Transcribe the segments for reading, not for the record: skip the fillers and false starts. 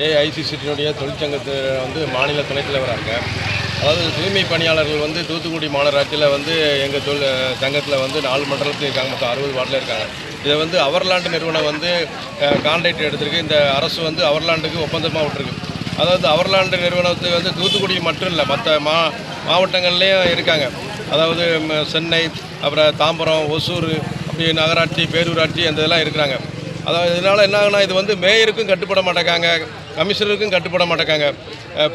ஏஐசிசிடியினுடைய தொழிற்சங்கத்து மாநில துணைத் தலைவராக இருக்கேன். அதாவது தூய்மை பணியாளர்கள் தூத்துக்குடி மாநகராட்சியில் எங்கள் சங்கத்தில் 4 மண்டலத்தில் இருக்காங்க. மொத்தம் 60 வார்டில் இருக்காங்க. இதை அவர்லாண்டு நிறுவனம் கான்ட்ராக்ட் எடுத்திருக்கு. இந்த அரசு அவர்லாண்டுக்கு ஒப்பந்தமாக விட்டுருக்கு. அதாவது அவர்லாண்டு நிறுவனத்தை தூத்துக்குடி மட்டும் இல்லை, மற்ற மாவட்டங்கள்லேயும் இருக்காங்க. அதாவது சென்னை, அப்புறம் தாம்பரம், ஒசூர், அப்படி நகராட்சி, பேரூராட்சி அந்த இதெல்லாம் இருக்கிறாங்க. அதாவது இதனால் என்ன ஆகுனா, இது மேயருக்கும் கட்டுப்பட மாட்டேங்காங்க, கமிஷனருக்கும் கட்டுப்பட மாட்டேங்காங்க.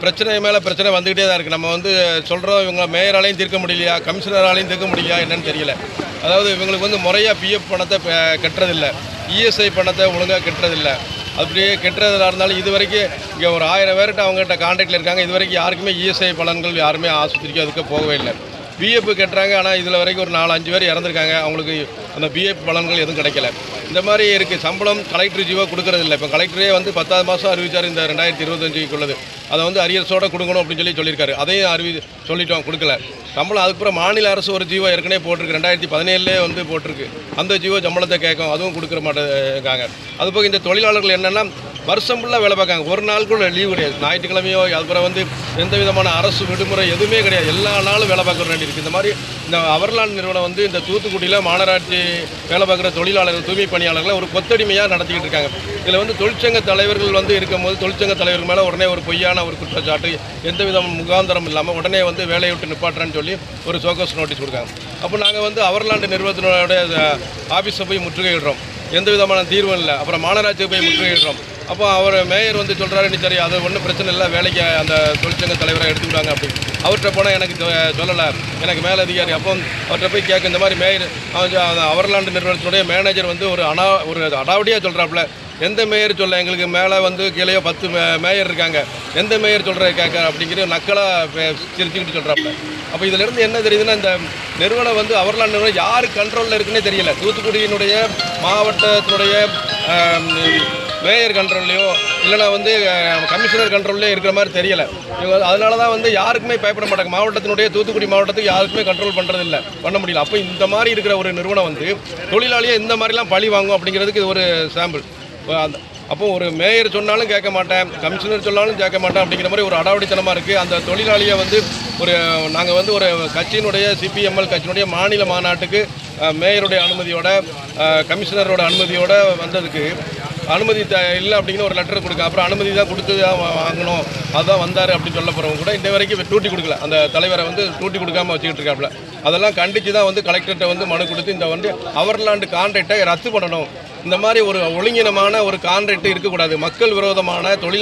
பிரச்சனை மேலே பிரச்சனை வந்துக்கிட்டே தான் இருக்குது. நம்ம சொல்கிறோம், இவங்க மேயராலையும் தீர்க்க முடியலையா, கமிஷனராலையும் தீர்க்க முடியலையா என்னன்னு தெரியல. அதாவது இவங்களுக்கு முறையாக பிஎஃப் பணத்தை கட்டுறதில்லை, இஎஸ்ஐ பணத்தை ஒழுங்காக கட்டுறதில்லை. அப்படியே கெட்டுறதா இருந்தாலும் இது வரைக்கும் இங்கே ஒரு 1000 பேர்கிட்ட அவங்ககிட்ட கான்ட்ராக்டில் இருக்காங்க. இது வரைக்கும் யாருக்குமே இஎஸ்ஐ பலன்கள் யாருமே ஆஸ்பத்திரிக்கு அதுக்கு போகவே இல்லை. பிஎஃப் கட்டுறாங்க, ஆனால் இதில் வரைக்கும் ஒரு 4-5 பேர் இறந்துருக்காங்க. அவங்களுக்கு அந்த பிஎஃப் பலன்கள் எதுவும் கிடைக்கல. இந்த மாதிரி இருக்குது. சம்பளம் கலெக்டர் ஜீவோ கொடுக்குறதில்ல. இப்போ கலெக்டரே 10வது மாதம் அறிவித்தார், இந்த 2025க்குள்ளது. அதை அரியர்ஸோடு கொடுக்கணும் அப்படின்னு சொல்லியிருக்காரு. அதையும் சொல்லிட்டோம், கொடுக்கல. சம்பளம் அதுக்கப்புறம் மாநில அரசு ஒரு ஜீவோ ஏற்கனவே போட்டிருக்கு, 2017 போட்டிருக்கு. அந்த ஜீவோ சம்பளத்தை கேட்கும், அதுவும் கொடுக்குற மாட்டேங்காங்க. அதுபோக இந்த தொழிலாளர்கள் என்னென்னா வருஷம் ஃபுல்லாக வேலை பார்க்காங்க. ஒரு நாள் கூட லீவு கிடையாது. ஞாயிற்றுக்கிழமையோ அதுக்கப்புறம் எந்த விதமான அரசு விடுமுறை எதுவுமே கிடையாது. எல்லா நாளும் வேலை பார்க்க வேண்டியிருக்கு. இந்த மாதிரி இந்த அவர்லாண்டு நிறுவனம் இந்த தூத்துக்குடியில் மாநகராட்சி வேலை பார்க்குற தொழிலாளர்கள், தூய்மை பணியாளர்களை ஒரு கொத்தடிமையாக நடத்திக்கிட்டு இருக்காங்க. இதில் தொழிற்சங்க தலைவர்கள் இருக்கும்போது தொழிற்சங்க தலைவர்கள் மேலே உடனே ஒரு பொய்யான ஒரு குற்றச்சாட்டு, எந்த விதமான முகாந்திரம் இல்லாமல் உடனே வேலையை விட்டு நிப்பாட்டுறேன்னு சொல்லி ஒரு சோகஸ் நோட்டீஸ் கொடுக்காங்க. அப்போ நாங்கள் அவர்லாண்டு நிறுவனத்தினுடைய ஆஃபீஸை போய் முற்றுகையிடுறோம். எந்த விதமான தீர்வும் இல்லை. அப்புறம் மாநகராட்சியை போய் முற்றுகையிடுறோம். அப்போ அவர் மேயர் சொல்கிறாரு, நீ சரி, அது ஒன்றும் பிரச்சனை இல்லை, வேலைக்கு அந்த தொழிற்சங்க தலைவரை எடுத்துக்கிட்டாங்க அப்படின்னு. அவர்கிட்ட போனால் எனக்கு சொல்லலை, எனக்கு மேலதிகாரி. அப்போ அவர்கிட்ட போய் கேட்க, இந்த மாதிரி மேயர் அவர்லாண்டு நிறுவனத்தினுடைய மேனேஜர் ஒரு அடாவடியாக சொல்கிறாப்புல, எந்த மேயர் சொல்ல, எங்களுக்கு மேலே கீழே 10 மேயர் இருக்காங்க, எந்த மேயர் சொல்கிற கேட்க அப்படிங்கிற நக்கலாக சிரிச்சுக்கிட்டு சொல்கிறாப்புல. அப்போ இதிலிருந்து என்ன தெரியுதுன்னா, இந்த நிறுவனம் அவர்லாண்டு நிறுவனம் யார் கண்ட்ரோலில் இருக்குன்னே தெரியல. தூத்துக்குடியினுடைய மாவட்டத்தினுடைய மேயர் கண்ட்ரோல்லையோ இல்லைனா கமிஷனர் கண்ட்ரோல்லையோ இருக்கிற மாதிரி தெரியலை. அதனால தான் யாருக்குமே பயப்பட மாட்டாங்க. மாவட்டத்தினுடைய தூத்துக்குடி மாவட்டத்துக்கு யாருக்குமே கண்ட்ரோல் பண்ணுறதில்லை, பண்ண முடியல. அப்போ இந்த மாதிரி இருக்கிற ஒரு நிறுவனம் தொழிலாளியை இந்த மாதிரிலாம் பழி வாங்கும் அப்படிங்கிறதுக்கு இது ஒரு சாம்பிள். அப்போ ஒரு மேயர் சொன்னாலும் கேட்க மாட்டேன், கமிஷனர் சொன்னாலும் கேட்க மாட்டேன் அப்படிங்கிற மாதிரி ஒரு அடாவடித்தனமாக இருக்குது. அந்த தொழிலாளியை நாங்கள் ஒரு கட்சியினுடைய சிபிஎம்எல் கட்சியினுடைய மாநில மாநாட்டுக்கு மேயருடைய அனுமதியோட கமிஷனரோட அனுமதியோடு வந்ததுக்கு அனுமதி இல்லை அப்படிங்கிற ஒரு லெட்டர் கொடுக்க, அப்புறம் அனுமதி தான் கொடுத்து தான் வாங்கணும், அதுதான் வந்தார் அப்படின்னு சொல்ல போகிறவங்க கூட இந்த வரைக்கும் டூட்டி கொடுக்கல. அந்த தலைவரை டூட்டி கொடுக்காமல் வச்சுக்கிட்டு இருக்காப்புல. அதெல்லாம் கண்டித்து தான் கலெக்டர்கிட்ட மனு கொடுத்து இந்த அவர்லாண்டு கான்ட்ராக்டை ரத்து பண்ணணும். இந்த மாதிரி ஒரு ஒழுங்கினமான ஒரு கான்ட்ராக்ட் இருக்கக்கூடாது. மக்கள் விரோதமான தொழில்